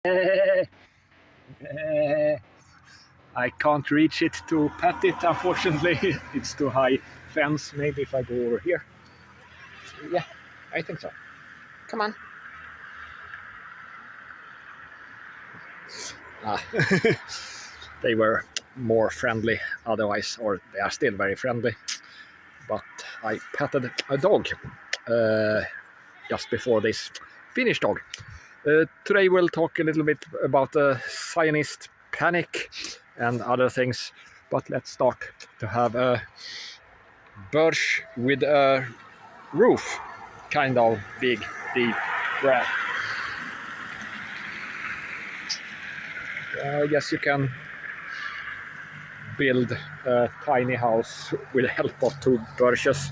I can't reach it to pet it, unfortunately. It's too high fence. Maybe if I go over here. Yeah, I think so. Come on. They were more friendly otherwise, or they are still very friendly. But I petted a dog just before this Finnish dog. Today we'll talk a little bit about the Zionist panic and other things, but let's start to have a birch with a roof, kind of big, deep breath. I guess you can build a tiny house with the help of 2 birches.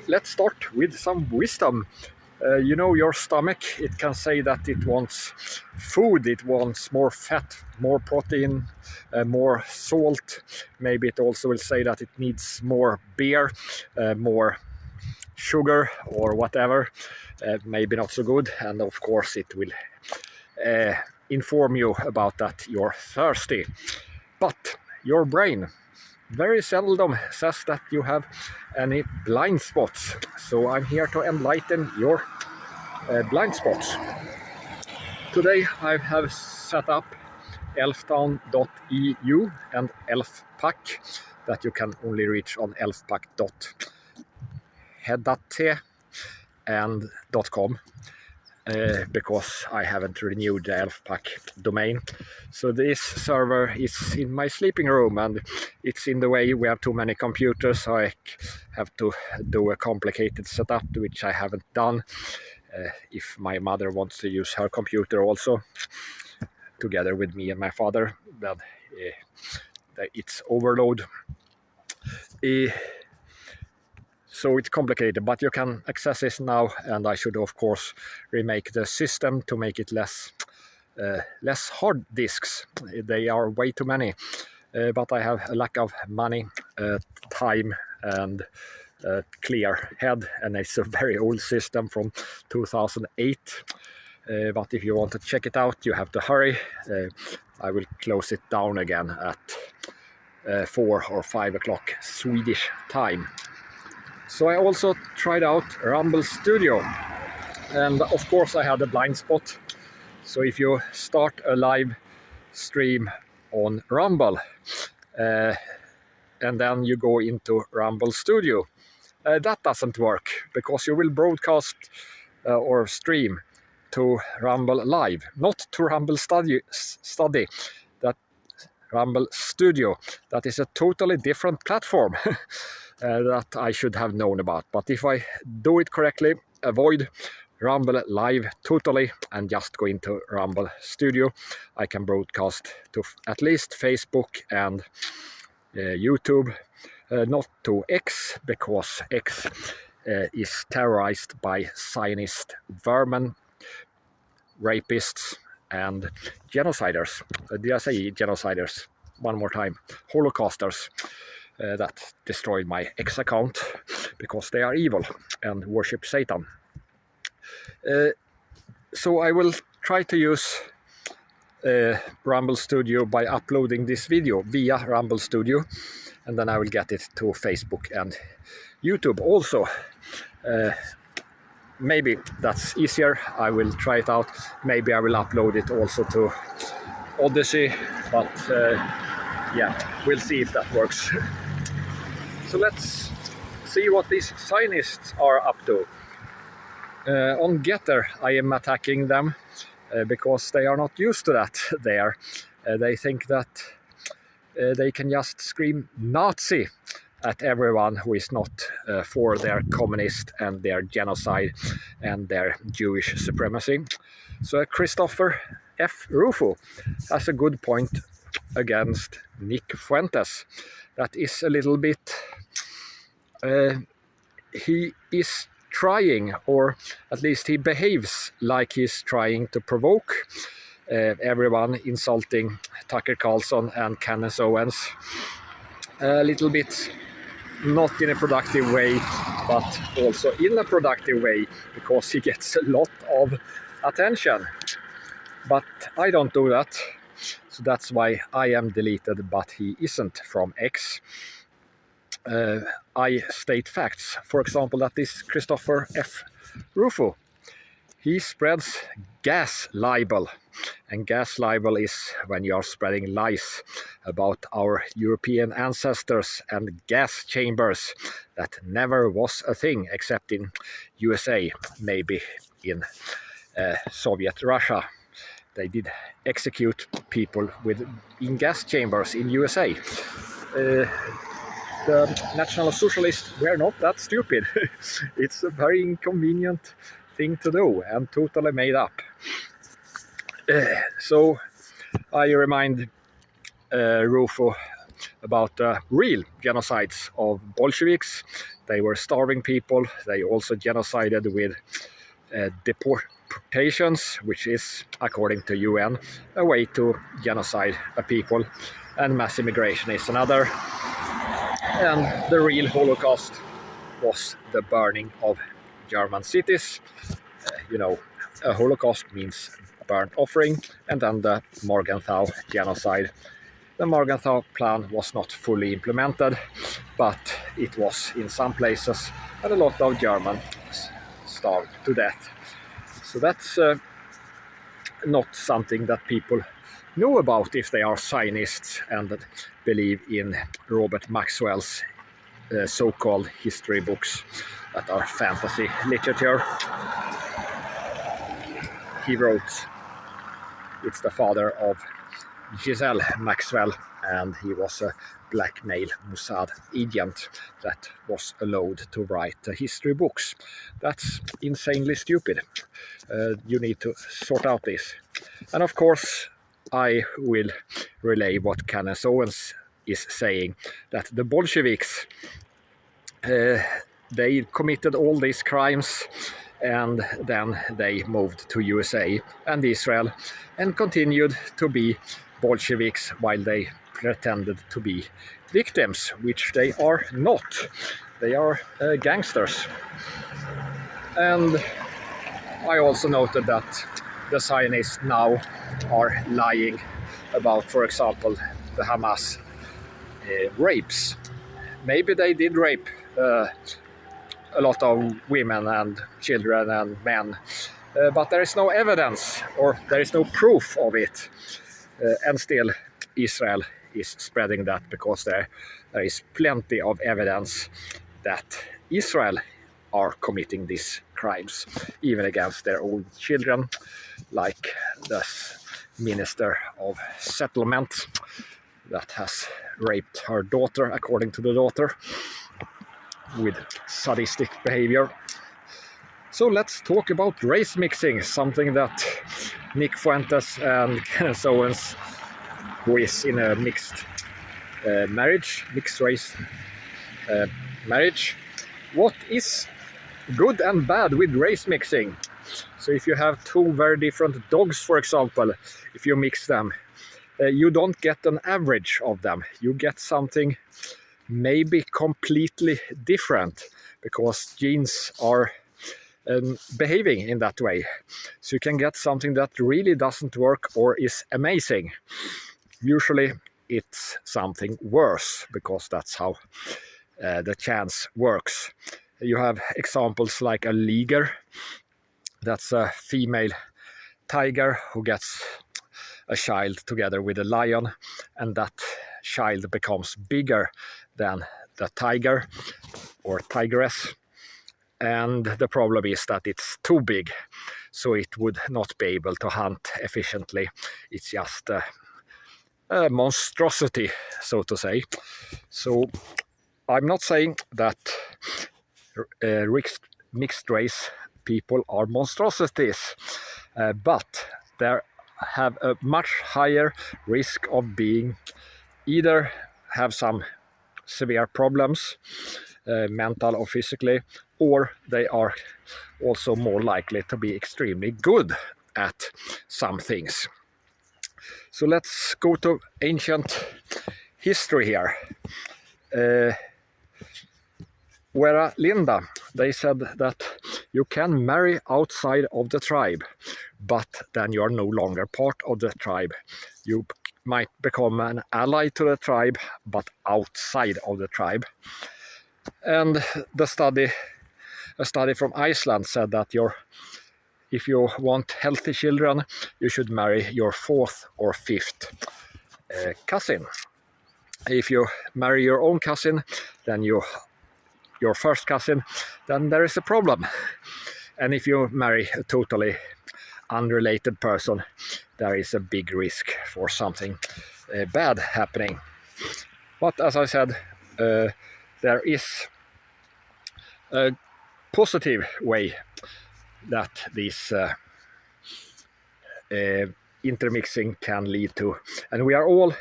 Let's start with some wisdom. You know, your stomach, it can say that it wants food, it wants more fat, more protein, more salt. Maybe it also will say that it needs more beer, more sugar or whatever. Maybe not so good, and of course it will inform you about that you're thirsty. But your brain very seldom says that you have any blind spots. So I'm here to enlighten your blind spots. Today I have set up elftown.eu and elfpack that you can only reach on elfpack.head.t and .com. Because I haven't renewed the Elfpack domain. So this server is in my sleeping room and it's in the way. We have too many computers, so I have to do a complicated setup, which I haven't done. If my mother wants to use her computer also, together with me and my father, then it's overload. So it's complicated, but you can access this now, and I should of course remake the system to make it less hard disks. They are way too many, but I have a lack of money, time, and clear head, and it's a very old system from 2008. But if you want to check it out, you have to hurry. I will close it down again at 4 or 5 o'clock Swedish time. So I also tried out Rumble Studio, and of course I had a blind spot. So if you start a live stream on Rumble and then you go into Rumble Studio, that doesn't work, because you will broadcast or stream to Rumble Live, not to Rumble Study, that Rumble Studio. That is a totally different platform. That I should have known about. But if I do it correctly, avoid Rumble Live totally and just go into Rumble Studio, I can broadcast to at least Facebook and YouTube, not to X, because X is terrorized by Zionist vermin, rapists and genociders. Did I say genociders? One more time. Holocausters. That destroyed my X account because they are evil and worship Satan. So I will try to use Rumble Studio by uploading this video via Rumble Studio, and then I will get it to Facebook and YouTube also. Maybe that's easier. I will try it out. Maybe I will upload it also to Odyssey, but yeah, we'll see if that works. So let's see what these Zionists are up to. On Gettr, I am attacking them because they are not used to that there. They think that they can just scream Nazi at everyone who is not for their communist and their genocide and their Jewish supremacy. So Christopher F. Rufo has a good point against Nick Fuentes. That is a little bit... he is trying, or at least he behaves like he's trying to provoke everyone, insulting Tucker Carlson and Candace Owens a little bit not in a productive way, but also in a productive way, because he gets a lot of attention. But I don't do that, so that's why I am deleted, but he isn't from X. I state facts. For example, that this Christopher F. Rufo, he spreads gas libel. And gas libel is when you are spreading lies about our European ancestors and gas chambers. That never was a thing, except in USA, maybe in Soviet Russia. They did execute people in gas chambers in USA. The National Socialists were not that stupid. It's a very inconvenient thing to do and totally made up. So I remind Rufo about the real genocides of Bolsheviks. They were starving people. They also genocided with deportations, which is, according to UN, a way to genocide a people. And mass immigration is another. And the real Holocaust was the burning of German cities. A Holocaust means burnt offering, and then the Morgenthau genocide. The Morgenthau plan was not fully implemented, but it was in some places, and a lot of Germans starved to death. So that's not something that people know about if they are Zionists and believe in Robert Maxwell's so-called history books that are fantasy literature. He wrote, it's the father of Giselle Maxwell, and he was a blackmail Mossad agent that was allowed to write history books. That's insanely stupid. You need to sort out this. And of course, I will relay what Kenneth Owens is saying, that the Bolsheviks, they committed all these crimes, and then they moved to USA and Israel and continued to be Bolsheviks while they pretended to be victims, which they are not. They are gangsters. And I also noted that the Zionists now are lying about, for example, the Hamas rapes. Maybe they did rape a lot of women and children and men, but there is no evidence, or there is no proof of it. And still Israel is spreading that, because there is plenty of evidence that Israel are committing these crimes, even against their own children, like this minister of settlement that has raped her daughter, according to the daughter, with sadistic behavior. So let's talk about race mixing, something that Nick Fuentes and Kenneth Owens, who is in a mixed race marriage. What is good and bad with race mixing? So if you have two very different dogs, for example, if you mix them, you don't get an average of them. You get something maybe completely different, because genes are behaving in that way. So you can get something that really doesn't work or is amazing. Usually it's something worse, because that's how the chance works. You have examples like a liger. That's a female tiger who gets a child together with a lion, and that child becomes bigger than the tiger or tigress. And the problem is that it's too big, so it would not be able to hunt efficiently. It's just a monstrosity, so to say. So I'm not saying that mixed race people are monstrosities, but they have a much higher risk of being either have some severe problems, mental or physically, or they are also more likely to be extremely good at some things. So let's go to ancient history here. Vera Linda, they said that you can marry outside of the tribe, but then you are no longer part of the tribe. You might become an ally to the tribe, but outside of the tribe. And a study from Iceland said that if you want healthy children, you should marry your fourth or fifth cousin. If you marry your own cousin, then your first cousin, then there is a problem. And if you marry a totally unrelated person, there is a big risk for something bad happening. But as I said, there is a positive way that this intermixing can lead to. And we are all,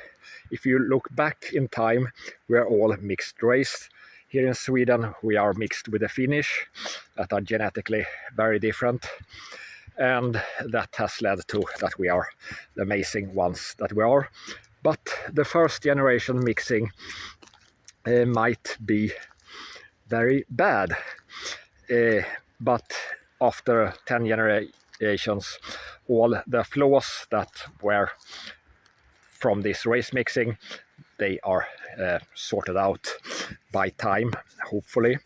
if you look back in time, we are all mixed race. Here in Sweden, we are mixed with the Finnish that are genetically very different. And that has led to that we are the amazing ones that we are. But the first generation mixing might be very bad. But after 10 generations, all the flaws that were from this race mixing, they are sorted out by time, hopefully.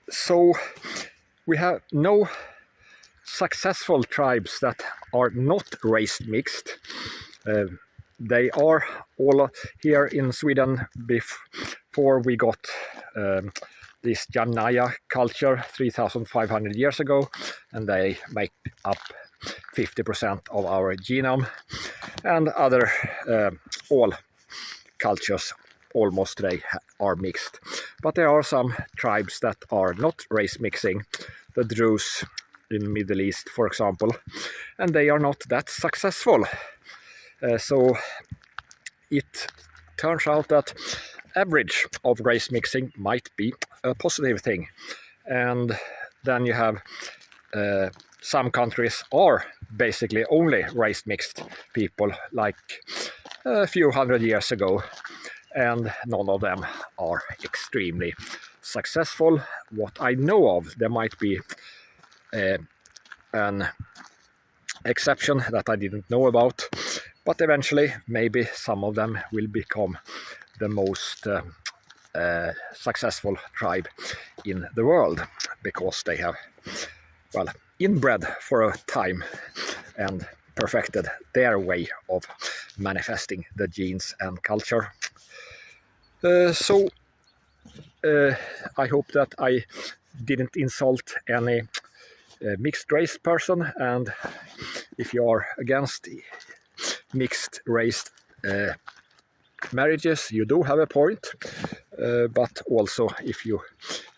So we have no successful tribes that are not race mixed. They are all here in Sweden before we got this Janaya culture 3,500 years ago, and they make up 50% of our genome, and other all cultures almost today are mixed. But there are some tribes that are not race mixing, the Druze in Middle East, for example, and they are not that successful. So it turns out that average of race mixing might be a positive thing. And then you have some countries are basically only race mixed people, like a few hundred years ago, and none of them are extremely successful. What I know of, there might be an exception that I didn't know about, but eventually maybe some of them will become the most successful tribe in the world, because they have, well, inbred for a time and perfected their way of manifesting the genes and culture. So I hope that I didn't insult any mixed race person, and if you are against mixed race marriages, you do have a point, but also if you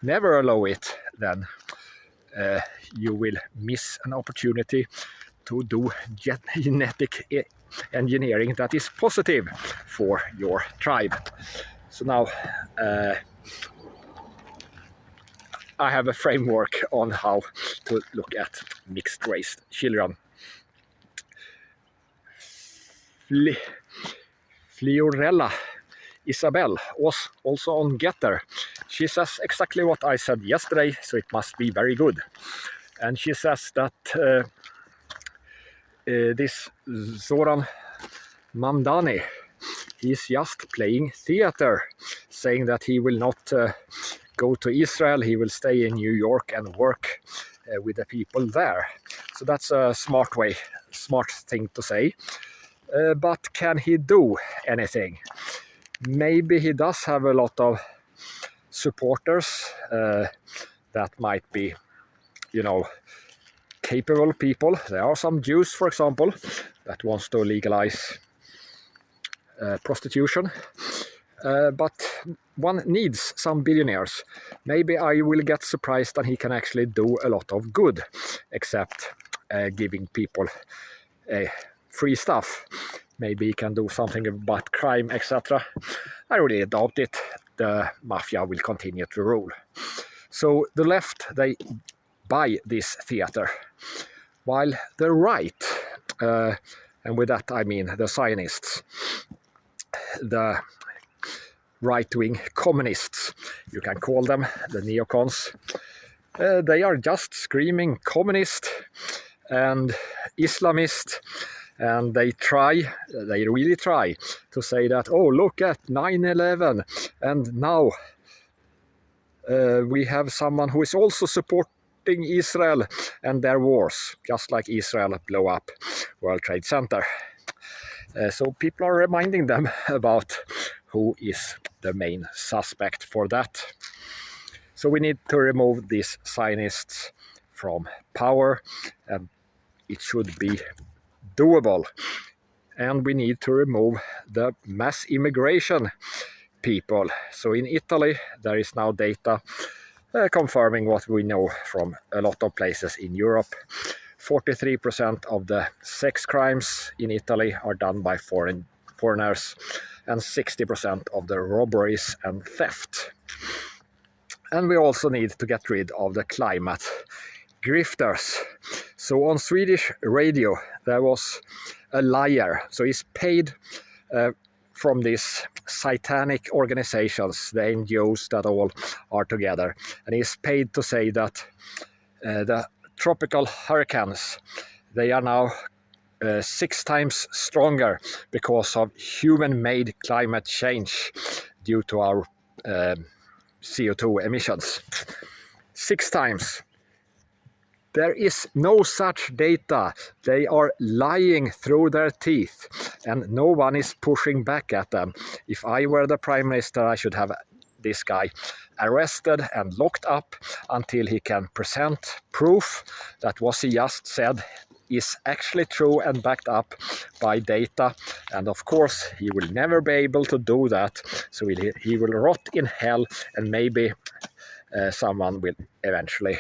never allow it, then you will miss an opportunity to do genetic engineering that is positive for your tribe. So now I have a framework on how to look at mixed race children. Fiorella Isabel was also on Gettr. She says exactly what I said yesterday, so it must be very good. And she says that this Zoran Mamdani, he's just playing theater, saying that he will not go to Israel, he will stay in New York and work with the people there. So that's a smart thing to say. But can he do anything? Maybe he does have a lot of supporters that might be, capable people. There are some Jews, for example, that wants to legalize prostitution. But one needs some billionaires. Maybe I will get surprised that he can actually do a lot of good, except giving people free stuff. Maybe he can do something about crime, etc. I really doubt it. The mafia will continue to rule. So the left, they buy this theater, while the right, and with that I mean the Zionists, the right-wing communists. You can call them the neocons. They are just screaming communist and Islamist, and they really try to say that, oh, look at 9/11, and now we have someone who is also supporting Israel and their wars, just like Israel blew up World Trade Center. So people are reminding them about who is the main suspect for that. So we need to remove these Zionists from power, and it should be doable. And we need to remove the mass immigration people. So in Italy, there is now data confirming what we know from a lot of places in Europe. 43% of the sex crimes in Italy are done by foreigners, and 60% of the robberies and theft. And we also need to get rid of the climate grifters. So on Swedish radio, there was a liar. So he's paid from these satanic organizations, the NGOs that all are together. And he's paid to say that the tropical hurricanes, they are now 6 times stronger because of human-made climate change due to our CO2 emissions. 6 times. There is no such data. They are lying through their teeth, and no one is pushing back at them. If I were the Prime Minister, I should have this guy arrested and locked up until he can present proof that what he just said is actually true and backed up by data. And of course, he will never be able to do that. So he will rot in hell, and maybe someone will eventually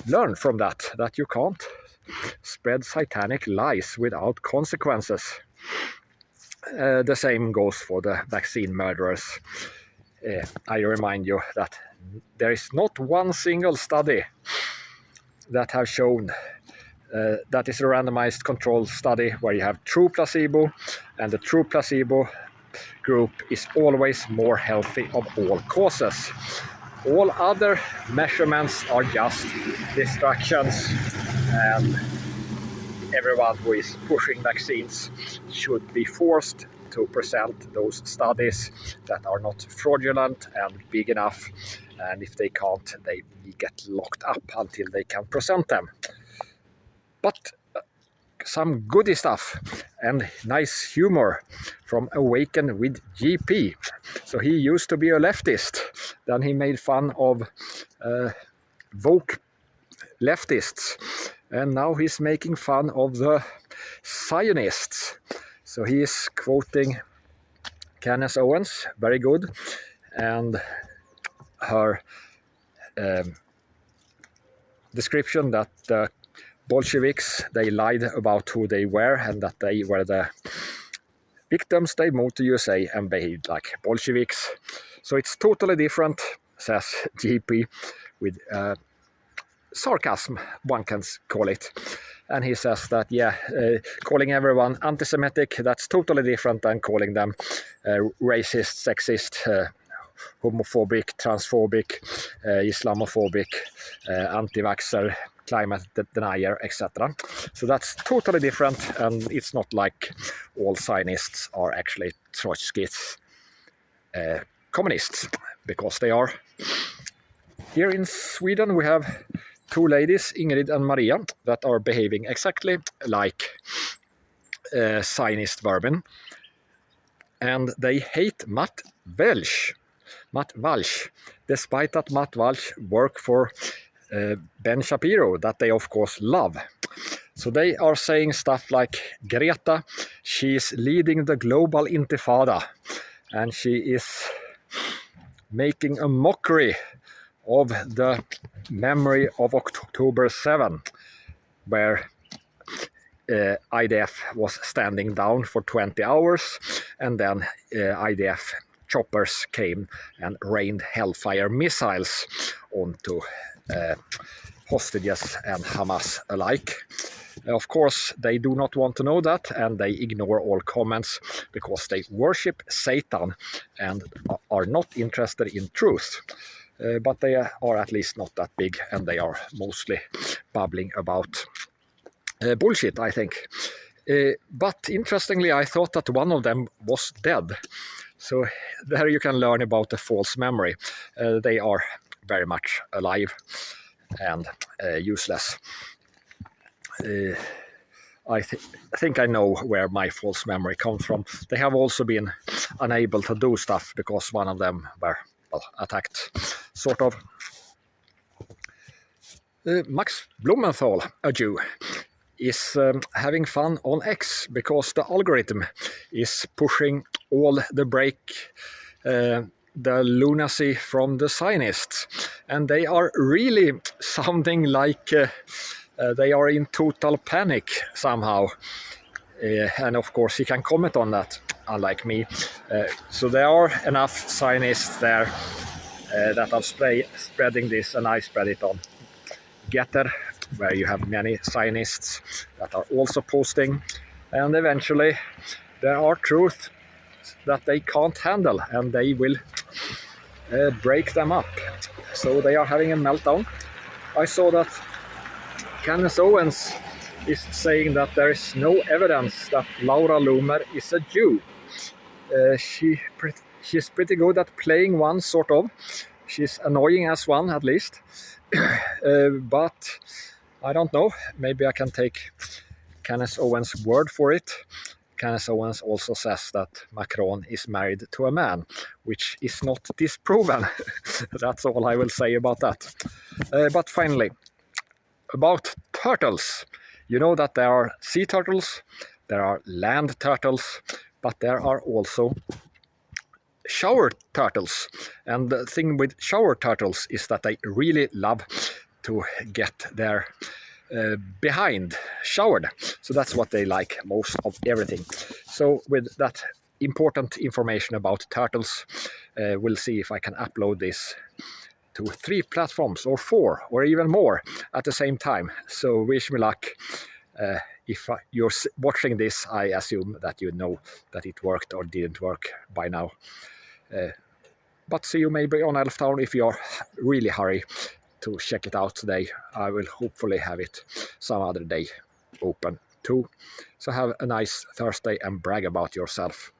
learn from that you can't spread satanic lies without consequences. The same goes for the vaccine murderers. I remind you that there is not one single study that have shown that is a randomized controlled study where you have true placebo, and the true placebo group is always more healthy of all causes. All other measurements are just distractions, and everyone who is pushing vaccines should be forced to present those studies that are not fraudulent and big enough, and if they can't, they get locked up until they can present them. But some goody stuff and nice humor from Awaken with GP. So he used to be a leftist, then he made fun of woke leftists, and now he's making fun of the Zionists. So he is quoting Candace Owens, very good, and her description that the Bolsheviks, they lied about who they were and that they were the victims. They moved to USA and behaved like Bolsheviks. So it's totally different, says GP, with sarcasm, one can call it. And he says that, calling everyone anti-Semitic, that's totally different than calling them racist, sexist, homophobic, transphobic, Islamophobic, anti-vaxxer, climate denier, etc. So that's totally different, and it's not like all Zionists are actually Trotsky's communists, because they are. Here in Sweden we have 2 ladies, Ingrid and Maria, that are behaving exactly like Zionist vermin, and they hate Matt Walsh, despite that Matt Walsh work for Ben Shapiro, that they of course love. So they are saying stuff like, Greta, she is leading the global intifada, and she is making a mockery of the memory of October 7, where IDF was standing down for 20 hours, and then IDF choppers came and rained hellfire missiles onto hostages and Hamas alike. Of course, they do not want to know that, and they ignore all comments because they worship Satan and are not interested in truth. But they are at least not that big, and they are mostly babbling about bullshit, I think. But interestingly, I thought that one of them was dead. So there you can learn about the false memory. They are very much alive and useless. I think I know where my false memory comes from. They have also been unable to do stuff because one of them were attacked, sort of. Max Blumenthal, a Jew, is having fun on X because the algorithm is pushing all the the lunacy from the Zionists, and they are really sounding like they are in total panic somehow. And of course he can comment on that, unlike me. So there are enough Zionists there that are spreading this, and I spread it on Gettr, where you have many Zionists that are also posting, and eventually there are truths that they can't handle, and they will break them up. So they are having a meltdown. I saw that Candace Owens is saying that there is no evidence that Laura Loomer is a Jew. She's pretty good at playing one, sort of. She's annoying as one, at least. But I don't know. Maybe I can take Candace Owens' word for it. Candace Owens also says that Macron is married to a man, which is not disproven. That's all I will say about that. But finally, about turtles. You know that there are sea turtles, there are land turtles, but there are also shower turtles. And the thing with shower turtles is that they really love to get their behind showered. So that's what they like most of everything. So with that important information about turtles, we'll see if I can upload this to 3 platforms or 4 or even more at the same time. So wish me luck. If you're watching this, I assume that you know that it worked or didn't work by now. But see you maybe on Elftown if you're really hurry to check it out today. I will hopefully have it some other day open too. So have a nice Thursday and brag about yourself.